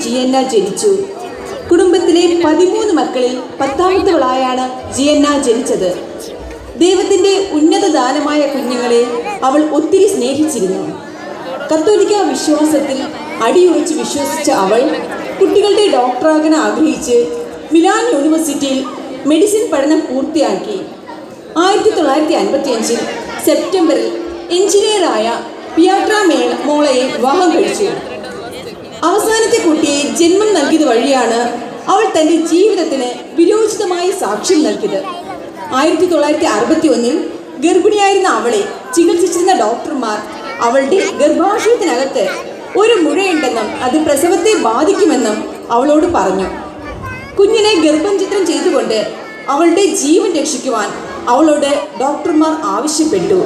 Gianna ജനിച്ചു. കുടുംബത്തിലെ 13 മക്കളിൽ 10ാമത്തവളായാണ് ജിയന്ന ജനിച്ചത്. ദൈവത്തിന്റെ ഉന്നത ദാനമായ കുഞ്ഞുങ്ങളെ അവൾ ഒത്തിരി സ്നേഹിച്ചിരുന്നു. കത്തോലിക്ക വിശ്വാസത്തിൽ അടിയുറച്ച് വിശ്വസിച്ച അവൾ കുട്ടികളുടെ ഡോക്ടറാകാൻ ആഗ്രഹിച്ച് മിലാൻ യൂണിവേഴ്സിറ്റിയിൽ മെഡിസിൻ പഠനം പൂർത്തിയാക്കി. 1955 സെപ്റ്റംബറിൽ എഞ്ചിനീയറായ പിയാട്ര മോളയെ വിവാഹം കഴിച്ചു. അവസാനത്തെ കുട്ടിയെ ജന്മം നൽകിയത് വഴിയാണ് അവൾ തൻ്റെ ജീവിതത്തിന് വിരോചിതമായ സാക്ഷ്യം നൽകിയത്. 1961 ഗർഭിണിയായിരുന്ന അവളെ ചികിത്സിച്ചിരുന്ന ഡോക്ടർമാർ അവളുടെ ഗർഭാശയത്തിനകത്ത് ഒരു മുഴയുണ്ടെന്നും അത് പ്രസവത്തെ ബാധിക്കുമെന്നും അവളോട് പറഞ്ഞു. കുഞ്ഞിനെ ഗർഭം ചിത്രം ചെയ്തുകൊണ്ട് അവളുടെ ജീവൻ രക്ഷിക്കുവാൻ അവളോട് ഡോക്ടർമാർ ആവശ്യപ്പെട്ടു.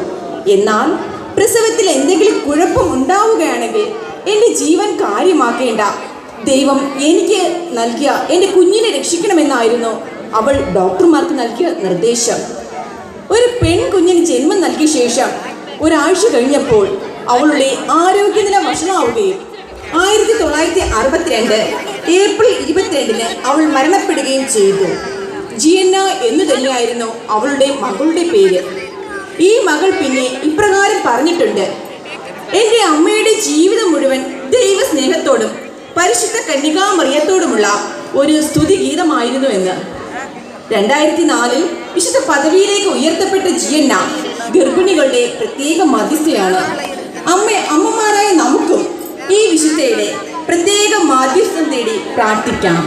എന്നാൽ പ്രസവത്തിൽ എന്തെങ്കിലും കുഴപ്പം ഉണ്ടാവുകയാണെങ്കിൽ എൻ്റെ ജീവൻ കാര്യമാക്കേണ്ട, ദൈവം എനിക്ക് നൽകിയ എൻ്റെ കുഞ്ഞിനെ രക്ഷിക്കണമെന്നായിരുന്നു അവൾ ഡോക്ടർമാർക്ക് നൽകിയ നിർദ്ദേശം. ഒരു പെൺകുഞ്ഞിന് ജന്മം നൽകിയ ശേഷം ഒരാഴ്ച കഴിഞ്ഞപ്പോൾ അവളുടെ ആരോഗ്യനില വഷളാവുകയും 1962 ഏപ്രിൽ 22 അവൾ മരണപ്പെടുകയും ചെയ്തു. ജിയന്ന എന്ന് തന്നെയായിരുന്നു അവളുടെ മകളുടെ പേര്. ഈ മകൾ പിന്നെ ഇപ്രകാരം പറഞ്ഞിട്ടുണ്ട്: എൻ്റെ അമ്മയുടെ ജീവിതം മുഴുവൻ ദൈവസ്നേഹത്തോടും പരിശുദ്ധ കന്യകാമറിയത്തോടുമുള്ള ഒരു സ്തുതിഗീതമായിരുന്നു എന്ന്. 2004 വിശുദ്ധ പദവിയിലേക്ക് ഉയർത്തപ്പെട്ട ജിയന്ന ഗർഭിണികളുടെ പ്രത്യേക മധ്യസ്ഥയാണ്. അമ്മമാരായ നമുക്കും ഈ വിശുദ്ധയുടെ പ്രത്യേക മാധ്യസ്ഥം തേടി പ്രാർത്ഥിക്കാം.